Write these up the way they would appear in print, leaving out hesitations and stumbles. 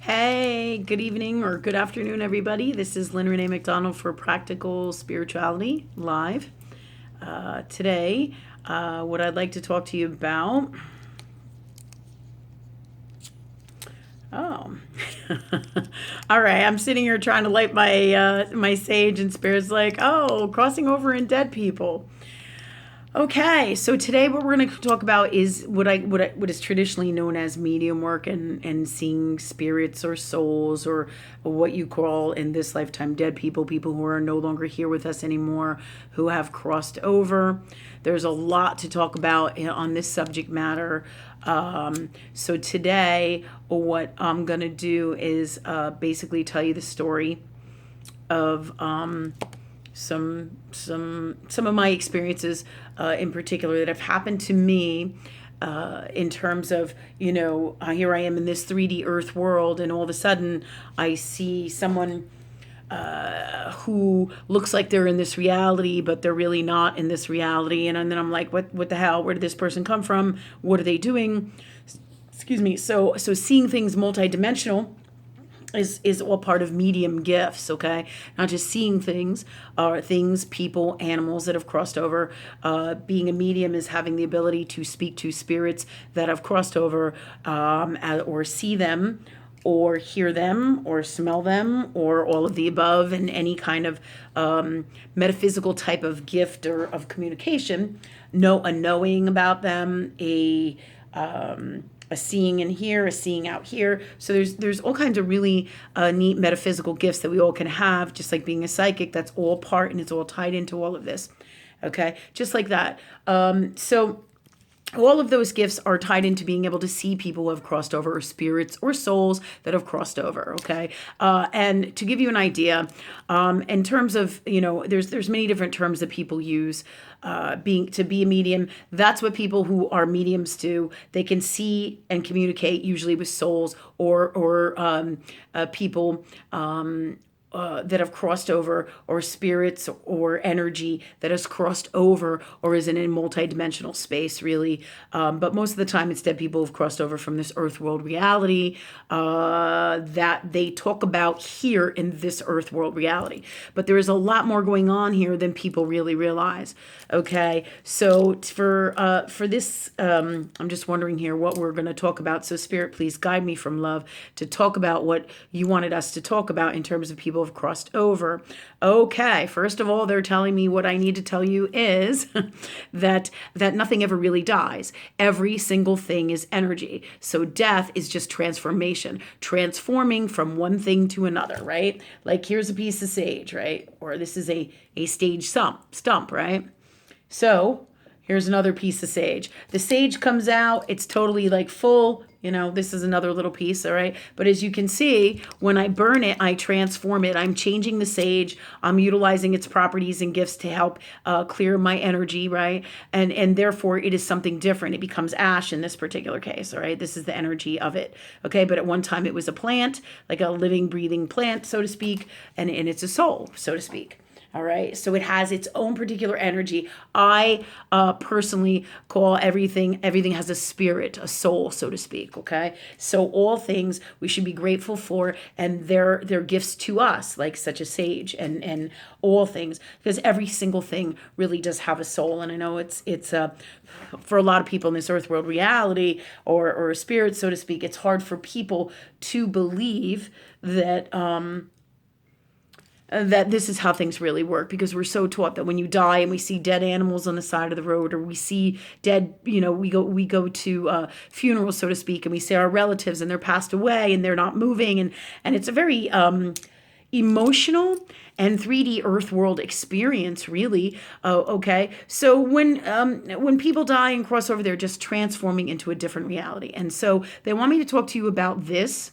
Hey, good evening or good afternoon, everybody. This is Lynn Renee McDonald for Practical Spirituality Live. Today, what I'd like to talk to you about. Oh, all right. I'm sitting here trying to light my sage, and spirit's like, oh, crossing over in dead people. Okay, so today what we're going to talk about is what is traditionally known as medium work and seeing spirits or souls or what you call in this lifetime dead people, people who are no longer here with us anymore, who have crossed over. There's a lot to talk about on this subject matter. So today, what I'm going to do is basically tell you the story of some of my experiences in particular that have happened to me in terms of, here I am in this 3D earth world, and all of a sudden I see someone who looks like they're in this reality, but they're really not in this reality. And then I'm like, what the hell? Where did this person come from? What are they doing? Excuse me. So seeing things multidimensional is all part of medium gifts, okay? Not just seeing things, or things, people, animals that have crossed over. Being a medium is having the ability to speak to spirits that have crossed over, or see them, or hear them, or smell them, or all of the above, and any kind of metaphysical type of gift or of communication. A knowing about them, a seeing in here, a seeing out here. So there's all kinds of really neat metaphysical gifts that we all can have, just like being a psychic. That's all part, and it's all tied into all of this. Okay, just like that. So all of those gifts are tied into being able to see people who have crossed over, or spirits or souls that have crossed over. Okay, and to give you an idea, in terms of, there's many different terms that people use. To be a medium, that's what people who are mediums do. They can see and communicate usually with souls or people that have crossed over, or spirits or energy that has crossed over or is in a multidimensional space, really. But most of the time, it's dead people who've crossed over from this earth world reality that they talk about here in this earth world reality. But there is a lot more going on here than people really realize. Okay, so for this, I'm just wondering here what we're going to talk about. So, Spirit, please guide me from love to talk about what you wanted us to talk about in terms of people have crossed over. Okay, first of all, they're telling me what I need to tell you is that nothing ever really dies. Every single thing is energy. So death is just transformation, transforming from one thing to another, right? Like, here's a piece of sage, right? Or this is a stage stump, right? So here's another piece of sage. The sage comes out, it's totally like full. This is another little piece, all right? But as you can see, when I burn it, I transform it. I'm changing the sage. I'm utilizing its properties and gifts to help clear my energy, right? And therefore, it is something different. It becomes ash in this particular case, all right? This is the energy of it, okay? But at one time, it was a plant, like a living, breathing plant, so to speak, and it's a soul, so to speak. All right. So it has its own particular energy. I personally call everything has a spirit, a soul, so to speak. Okay. So all things we should be grateful for, and they're gifts to us, like such a sage and all things, because every single thing really does have a soul. And I know it's for a lot of people in this earth world reality or a spirit, so to speak, it's hard for people to believe that this is how things really work, because we're so taught that when you die and we see dead animals on the side of the road, or we see dead, we go to funerals, so to speak, and we see our relatives and they're passed away and they're not moving, and it's a very emotional and 3D earth world experience, really. Okay, so when people die and cross over, they're just transforming into a different reality, and so they want me to talk to you about this.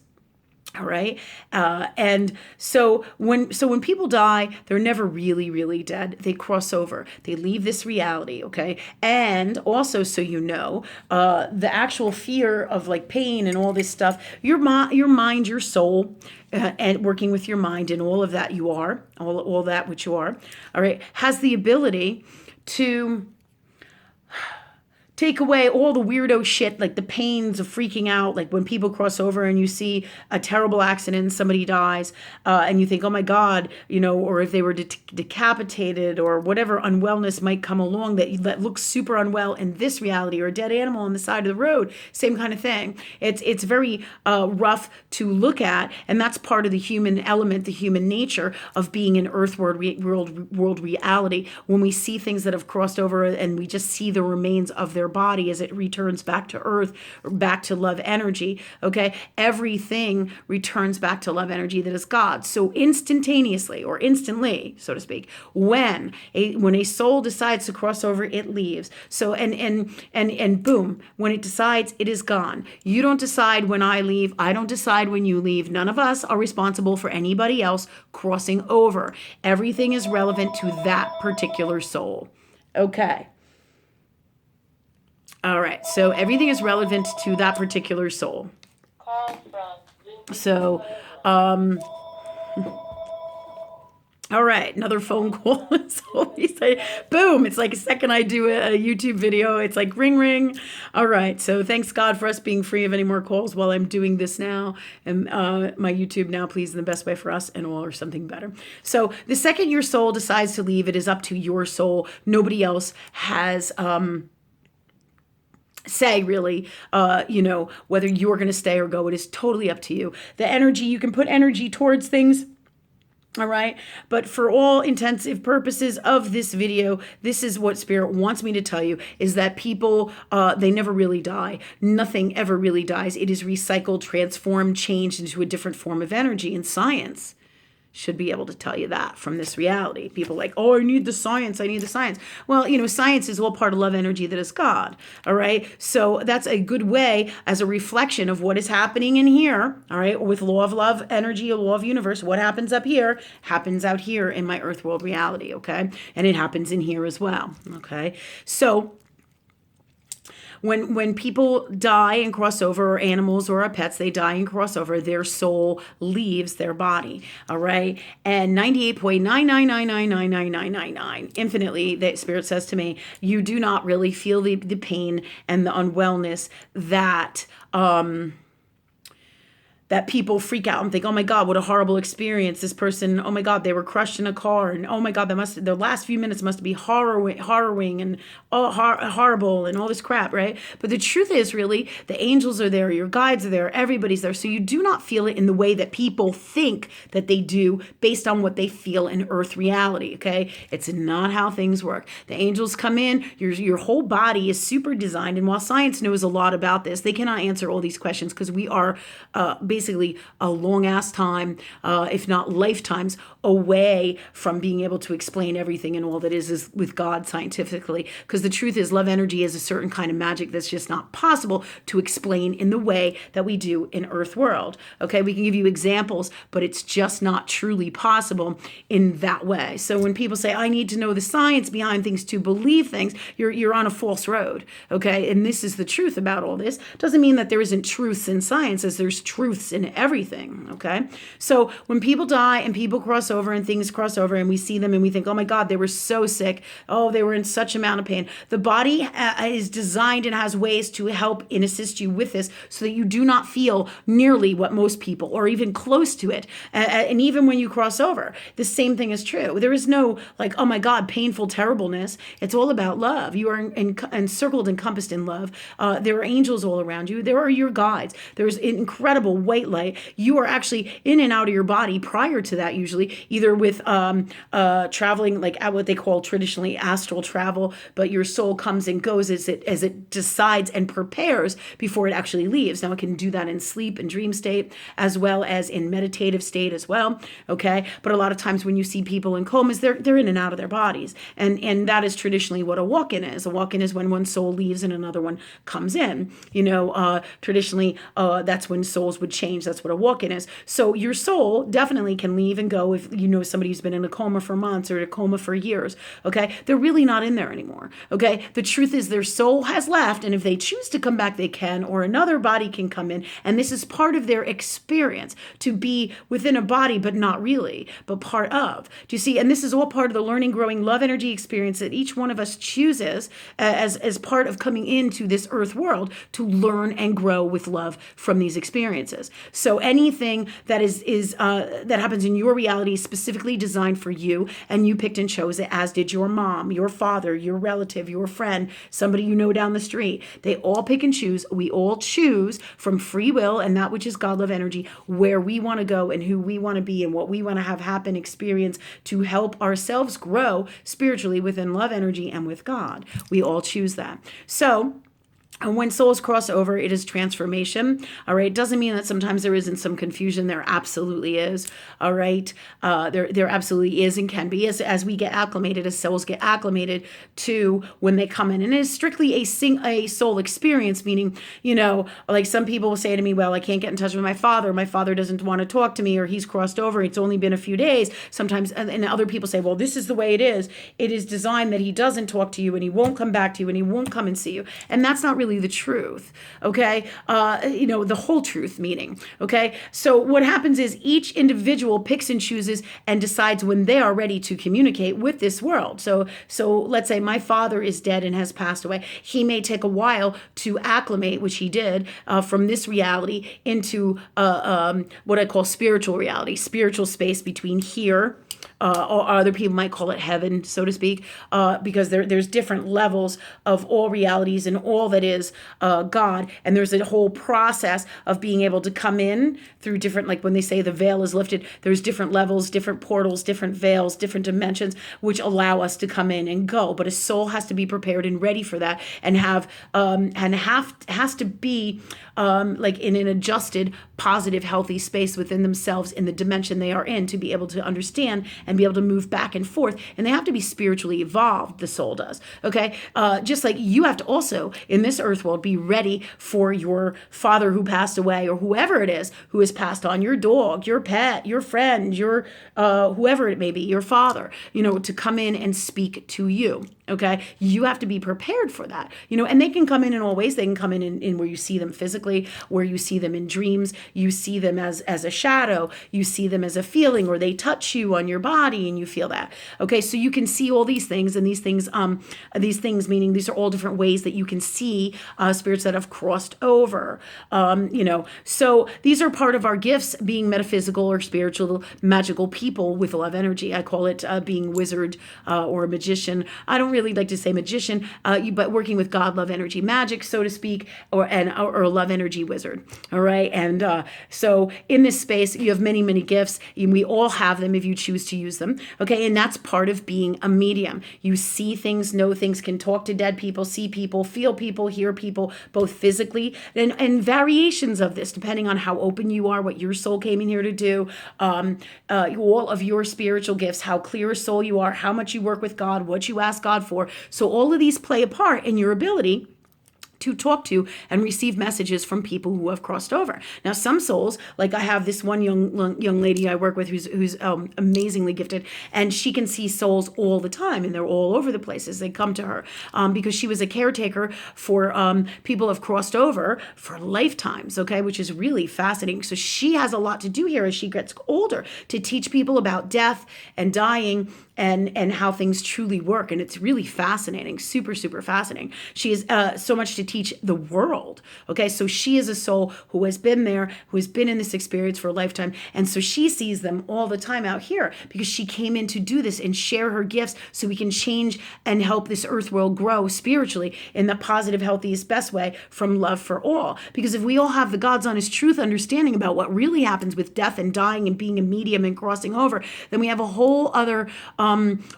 All right. And so when people die, they're never really, really dead. They cross over. They leave this reality. Okay. And also, so the actual fear of like pain and all this stuff, your mind, your soul, and working with your mind and all of that you are, all that which you are, all right, has the ability to take away all the weirdo shit, like the pains of freaking out, like when people cross over and you see a terrible accident and somebody dies, and you think, oh my God, or if they were decapitated or whatever unwellness might come along that looks super unwell in this reality, or a dead animal on the side of the road, same kind of thing. It's very rough to look at, and that's part of the human element, the human nature of being in earth world reality. When we see things that have crossed over and we just see the remains of their body as it returns back to earth, or back to love energy, okay? Everything returns back to love energy that is God. So instantaneously, or instantly, so to speak, when a soul decides to cross over, it leaves. So and boom, when it decides, it is gone. You don't decide when I leave. I don't decide when you leave. None of us are responsible for anybody else crossing over. Everything is relevant to that particular soul. Okay. All right. So everything is relevant to that particular soul. So, all right, another phone call. It's always like, boom, it's like a second I do a YouTube video, it's like ring, ring. All right, so thanks God for us being free of any more calls while I'm doing this now. And my YouTube now, please, in the best way for us and all, or something better. So the second your soul decides to leave, it is up to your soul. Nobody else has say really, whether you're going to stay or go. It is totally up to you. The energy, you can put energy towards things. All right. But for all intensive purposes of this video, this is what Spirit wants me to tell you, is that people, they never really die. Nothing ever really dies. It is recycled, transformed, changed into a different form of energy. And science should be able to tell you that from this reality. People like, oh, I need the science. I need the science. Well, science is all part of love energy that is God. All right. So that's a good way as a reflection of what is happening in here. All right. With law of love energy, a law of universe, what happens up here happens out here in my earth world reality. Okay. And it happens in here as well. Okay. So when people die and cross over, or animals or our pets, they die and cross over, their soul leaves their body. All right. And 98.9999999 infinitely, the Spirit says to me, you do not really feel the pain and the unwellness that that people freak out and think, oh my God, what a horrible experience. This person, oh my God, they were crushed in a car. And oh my God, the last few minutes must be harrowing and horrible and all this crap, right? But the truth is really, the angels are there, your guides are there, everybody's there. So you do not feel it in the way that people think that they do based on what they feel in earth reality, okay? It's not how things work. The angels come in, your whole body is super designed. And while science knows a lot about this, they cannot answer all these questions because we are basically a long ass time, if not lifetimes, away from being able to explain everything and all that is with God scientifically. Because the truth is, love energy is a certain kind of magic that's just not possible to explain in the way that we do in Earth world. Okay, we can give you examples, but it's just not truly possible in that way. So when people say, I need to know the science behind things to believe things, you're on a false road. Okay, and this is the truth about all this. Doesn't mean that there isn't truths in science, as there's truths in everything. Okay, so when people die and people cross over and things cross over and we see them and we think, oh my God, they were so sick. Oh, they were in such amount of pain. The body is designed and has ways to help and assist you with this so that you do not feel nearly what most people, or even close to it. And even when you cross over, the same thing is true. There is no like, oh my God, painful terribleness. It's all about love. You are encircled, encompassed in love. There are angels all around you. There are your guides. There's incredible white light. You are actually in and out of your body prior to that, usually either with traveling, like at what they call traditionally astral travel, but your soul comes and goes as it decides and prepares before it actually leaves. Now it can do that in sleep and dream state as well as in meditative state as well. Okay, but a lot of times when you see people in comas, they're in and out of their bodies, and that is traditionally what a walk-in is. A walk-in is when one soul leaves and another one comes in. Traditionally, that's when souls would change change. That's what a walk-in is. So your soul definitely can leave and go if you know somebody who's been in a coma for months or a coma for years. Okay, they're really not in there anymore. Okay, the truth is their soul has left, and if they choose to come back, they can, or another body can come in, and this is part of their experience to be within a body, but not really, but part of. Do you see? And this is all part of the learning, growing, love energy experience that each one of us chooses as part of coming into this earth world to learn and grow with love from these experiences. So anything that is that happens in your reality is specifically designed for you, and you picked and chose it, as did your mom, your father, your relative, your friend, somebody you know down the street. They all pick and choose. We all choose from free will and that which is God, love, energy, where we want to go and who we want to be and what we want to have happen, experience to help ourselves grow spiritually within love energy and with God. We all choose that. So, and when souls cross over, it is transformation. All right. It doesn't mean that sometimes there isn't some confusion. There absolutely is. All right. There absolutely is and can be as we get acclimated, as souls get acclimated to when they come in. And it is strictly a soul experience, meaning, you know, like some people will say to me, well, I can't get in touch with my father. My father doesn't want to talk to me, or he's crossed over. It's only been a few days. Sometimes, and other people say, well, this is the way it is. It is designed that he doesn't talk to you and he won't come back to you and he won't come and see you. And that's not really the truth, okay? You know, the whole truth meaning, okay? So what happens is each individual picks and chooses and decides when they are ready to communicate with this world. So let's say my father is dead and has passed away. He may take a while to acclimate, which he did, from this reality into what I call spiritual reality, spiritual space between here, or other people might call it heaven, so to speak, because there's different levels of all realities and all that is God. And there's a whole process of being able to come in through different, like when they say the veil is lifted, there's different levels, different portals, different veils, different dimensions, which allow us to come in and go. But a soul has to be prepared and ready for that, and has to be like in an adjusted, positive, healthy space within themselves in the dimension they are in to be able to understand and be able to move back and forth. And they have to be spiritually evolved, the soul does, okay? Just like you have to also, in this earth world, be ready for your father who passed away, or whoever it is who has passed on, your dog, your pet, your friend, your whoever it may be, your father, you know, to come in and speak to you. Okay, you have to be prepared for that, you know, and they can come in all ways. They can come in where you see them physically, where you see them in dreams, you see them as a shadow, you see them as a feeling, or they touch you on your body and you feel that. Okay, so you can see all these things, and these things meaning these are all different ways that you can see spirits that have crossed over, you know. So these are part of our gifts, being metaphysical or spiritual, magical people with love energy. I call it being wizard or a magician. I don't really like to say magician, but working with God, love, energy, magic, so to speak, or a love energy wizard. All right, and so in this space, you have many, many gifts, and we all have them if you choose to use them. Okay, and that's part of being a medium. You see things, know things, can talk to dead people, see people, feel people, hear people, both physically and variations of this, depending on how open you are, what your soul came in here to do, all of your spiritual gifts, how clear a soul you are, how much you work with God, what you ask God for. So all of these play a part in your ability to talk to and receive messages from people who have crossed over. Now, some souls, like I have this one young lady I work with who's amazingly gifted, and she can see souls all the time, and they're all over the place as they come to her, because she was a caretaker for people who have crossed over for lifetimes, okay, which is really fascinating. So she has a lot to do here as she gets older to teach people about death and dying and how things truly work. And it's really fascinating, super, super fascinating. She has so much to teach the world. Okay, so she is a soul who has been there, who has been in this experience for a lifetime. And so she sees them all the time out here because she came in to do this and share her gifts so we can change and help this earth world grow spiritually in the positive, healthiest, best way from love for all. Because if we all have the God's honest truth understanding about what really happens with death and dying and being a medium and crossing over, then we have a whole other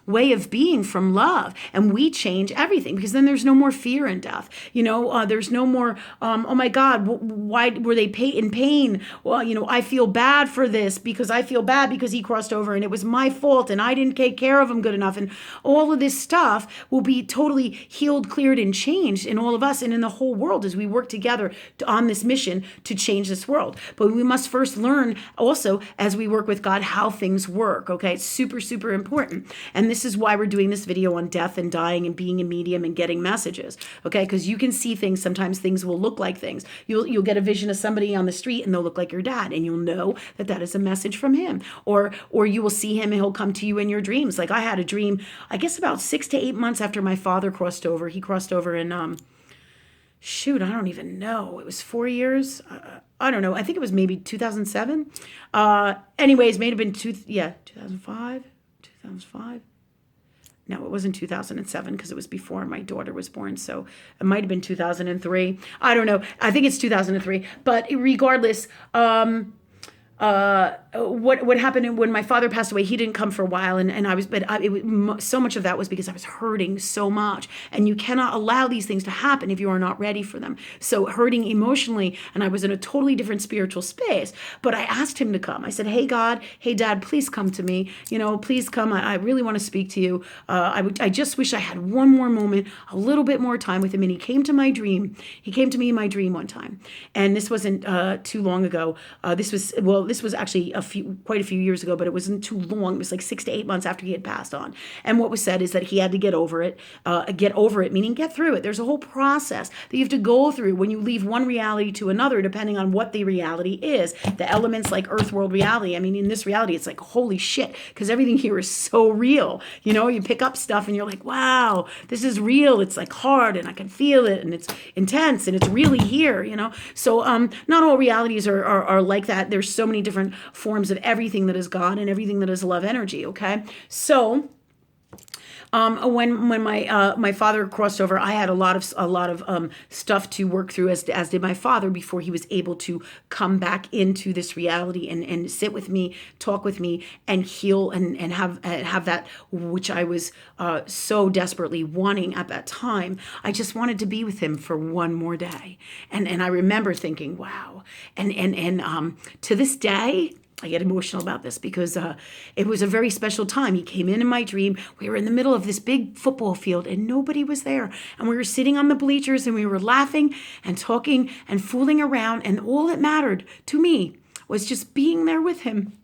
way of being from love, and we change everything, because then there's no more fear in death. There's no more, oh my God, why were they in pain? Well, I feel bad for this because I feel bad because he crossed over and it was my fault and I didn't take care of him good enough. And all of this stuff will be totally healed, cleared, and changed in all of us and in the whole world as we work together on this mission to change this world. But we must first learn also, as we work with God, how things work. Okay, it's super, super important. And this is why we're doing this video on death and dying and being a medium and getting messages. Okay, because you can see things. Sometimes things will look like things. You'll get a vision of somebody on the street and they'll look like your dad, and you'll know that that is a message from him. Or you will see him and he'll come to you in your dreams. Like I had a dream, I guess about 6 to 8 months after my father crossed over. He crossed over in I don't even know. It was 4 years. I don't know. I think it was maybe 2007. Anyways, may have been 2005. 2005. No, it wasn't 2007 because it was before my daughter was born. So it might have been 2003. I don't know. I think it's 2003. But regardless, what happened when my father passed away, he didn't come for a while, so much of that was because I was hurting so much, and you cannot allow these things to happen if you are not ready for them. So hurting emotionally, and I was in a totally different spiritual space, but I asked him to come. I said, hey God, hey Dad, please come to me, please come. I really want to speak to you. I just wish I had one more moment, a little bit more time with him. And he came to my dream. He came to me in my dream one time, and this wasn't too long ago. This was actually quite a few years ago, but it wasn't too long. It was like 6 to 8 months after he had passed on. And what was said is that he had to get over it, meaning get through it. There's a whole process that you have to go through when you leave one reality to another, depending on what the reality is. The elements like earth world reality. I mean, in this reality, it's like, holy shit, because everything here is so real. You pick up stuff and you're like, wow, this is real. It's like hard and I can feel it and it's intense and it's really here, So not all realities are like that. There's so many different forms of everything that is God and everything that is love energy. Okay, so when my father crossed over, I had a lot of stuff to work through, as did my father, before he was able to come back into this reality and sit with me, talk with me, and heal and have that which I was so desperately wanting at that time. I just wanted to be with him for one more day, and I remember thinking, wow, and to this day, I get emotional about this because it was a very special time. He came in my dream. We were in the middle of this big football field and nobody was there. And we were sitting on the bleachers and we were laughing and talking and fooling around. And all that mattered to me was just being there with him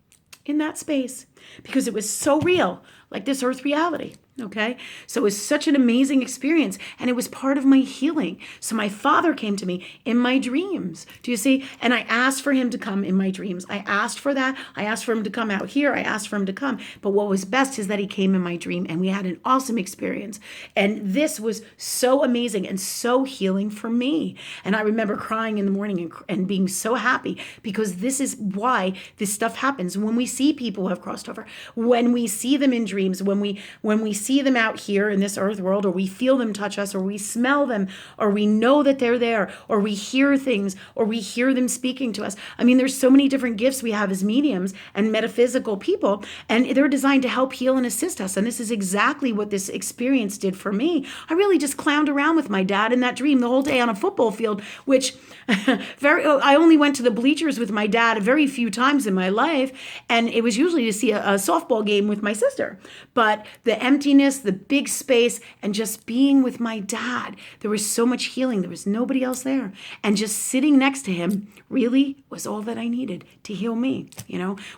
in that space, because it was so real, like this earth reality. Okay, so it was such an amazing experience, and it was part of my healing. So my father came to me in my dreams. Do you see? And I asked for him to come in my dreams. I asked for that. I asked for him to come out here. I asked for him to come. But what was best is that he came in my dream, and we had an awesome experience. And this was so amazing and so healing for me. And I remember crying in the morning and being so happy, because this is why this stuff happens when we see people who have crossed over, when we see them in dreams, when we see them out here in this earth world, or we feel them touch us, or we smell them, or we know that they're there, or we hear things, or we hear them speaking to us. I mean, there's so many different gifts we have as mediums and metaphysical people, and they're designed to help heal and assist us. And this is exactly what this experience did for me. I really just clowned around with my dad in that dream the whole day on a football field, which I only went to the bleachers with my dad a very few times in my life, and it was usually to see a softball game with my sister. But the emptiness, the big space, and just being with my dad, there was so much healing. There was nobody else there, and just sitting next to him really was all that I needed to heal me,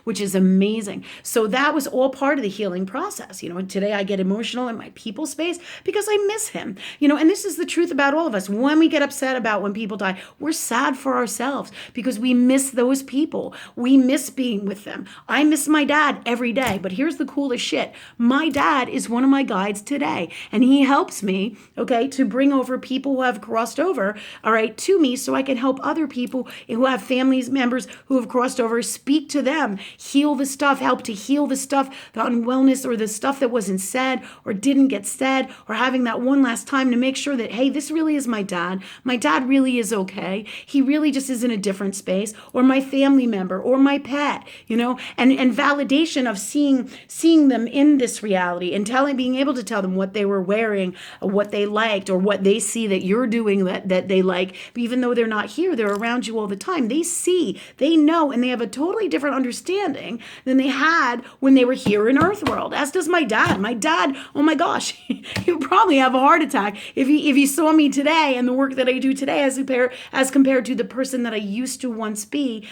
which is amazing. So that was all part of the healing process. And today I get emotional in my people space because I miss him, and this is the truth about all of us. When we get upset about when people die, we're sad for ourselves because we miss those people. We miss being with them. I miss my dad every day, but here's the coolest shit. My dad is one of my guides today. And he helps me, okay, to bring over people who have crossed over, all right, to me so I can help other people who have families members who have crossed over, speak to them, heal the stuff, help to heal the stuff, the unwellness or the stuff that wasn't said or didn't get said, or having that one last time to make sure that, hey, this really is my dad. My dad really is okay. He really just is in a different space, or my family member or my pet, and validation of seeing them in this reality and being able to tell them what they were wearing, or what they liked, or what they see that you're doing that they like. But even though they're not here, they're around you all the time. They see, they know, and they have a totally different understanding than they had when they were here in Earth World. As does my dad. My dad, oh my gosh, he would probably have a heart attack if he saw me today and the work that I do today as compared to the person that I used to once be,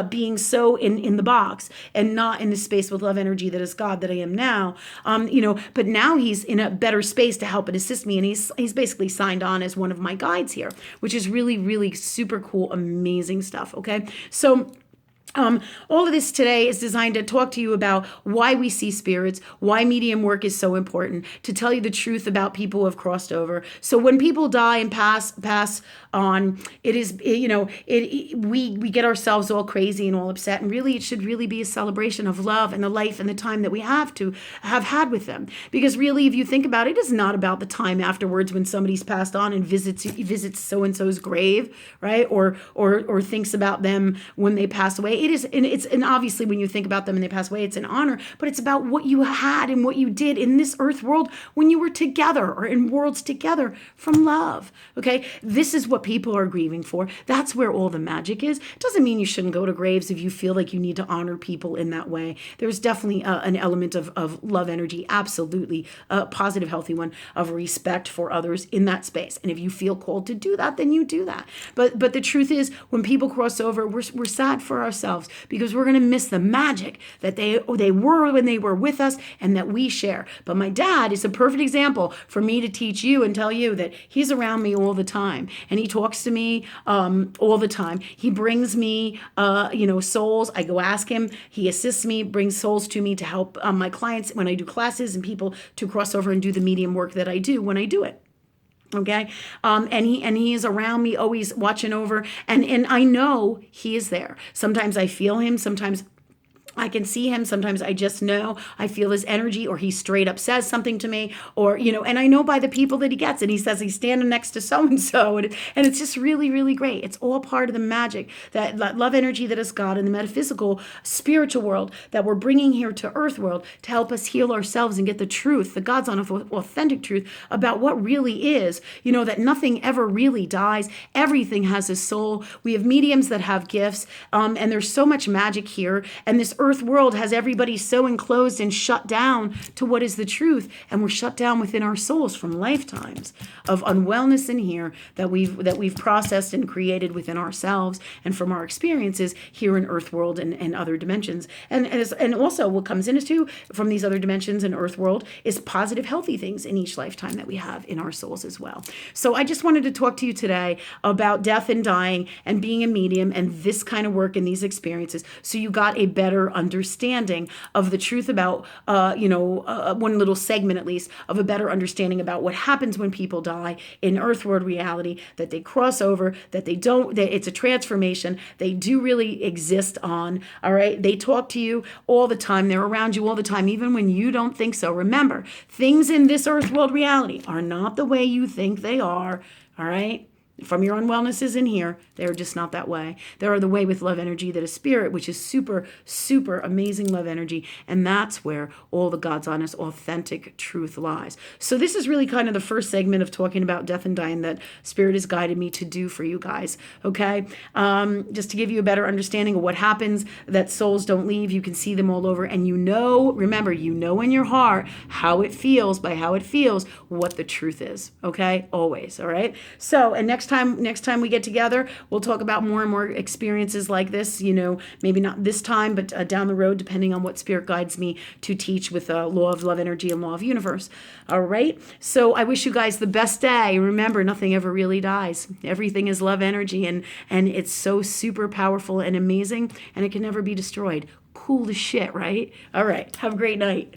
being so in the box and not in the space with love energy that is God that I am now. But now he's in a better space to help and assist me, and he's basically signed on as one of my guides here, which is really, really super cool, amazing stuff. Okay, so all of this today is designed to talk to you about why we see spirits, why medium work is so important, to tell you the truth about people who have crossed over. So when people die and pass on, it is, we get ourselves all crazy and all upset. And really, it should really be a celebration of love and the life and the time that we have had with them. Because really, if you think about it, it is not about the time afterwards when somebody's passed on and visits so-and-so's grave, right? Or thinks about them when they pass away. It is, and obviously when you think about them and they pass away, it's an honor, but it's about what you had and what you did in this earth world when you were together or in worlds together from love. Okay. This is what people are grieving for. That's where all the magic is. It doesn't mean you shouldn't go to graves if you feel like you need to honor people in that way. There's definitely an element of love energy, absolutely a positive, healthy one, of respect for others in that space. And if you feel called to do that, then you do that. But the truth is, when people cross over, we're sad for ourselves, because we're going to miss the magic that they were when they were with us and that we share. But my dad is a perfect example for me to teach you and tell you that he's around me all the time, and he talks to me all the time. He brings me souls. I go ask him. He assists me, brings souls to me to help my clients when I do classes, and people to cross over and do the medium work that I do when I do it. Okay. And he is around me, always watching over. And I know he is there. Sometimes I feel him. Sometimes I can see him. Sometimes I just know, I feel his energy, or he straight up says something to me, or, and I know by the people that he gets, and he says he's standing next to so-and-so. And it's just really, really great. It's all part of the magic, that love energy that is God in the metaphysical, spiritual world that we're bringing here to earth world to help us heal ourselves and get the truth, the God's authentic truth about what really is, that nothing ever really dies. Everything has a soul. We have mediums that have gifts, and there's so much magic here. And this earth world has everybody so enclosed and shut down to what is the truth, and we're shut down within our souls from lifetimes of unwellness in here that we've processed and created within ourselves, and from our experiences here in earth world and other dimensions. And also what comes into from these other dimensions and earth world is positive, healthy things in each lifetime that we have in our souls as well. So I just wanted to talk to you today about death and dying and being a medium and this kind of work and these experiences, so you got a better understanding of the truth about, one little segment at least of a better understanding about what happens when people die in earth world reality, that they cross over, that it's a transformation. They do really exist on, all right? They talk to you all the time. They're around you all the time, even when you don't think so. Remember, things in this earth world reality are not the way you think they are, all right? From your unwellnesses in here, they're just not that way. They are the way with love energy that is spirit, which is super, super amazing love energy. And that's where all the God's honest, authentic truth lies. So this is really kind of the first segment of talking about death and dying that spirit has guided me to do for you guys. Okay. Just to give you a better understanding of what happens, that souls don't leave. You can see them all over. And remember, in your heart how it feels, by how it feels, what the truth is. Okay. Always. All right. So, and next time we get together, we'll talk about more and more experiences like this, maybe not this time, but down the road, depending on what spirit guides me to teach with law of love energy and law of universe. All right. So I wish you guys the best day. Remember, nothing ever really dies. Everything is love energy, and it's so super powerful and amazing, and it can never be destroyed. Cool as shit, right? All right. Have a great night.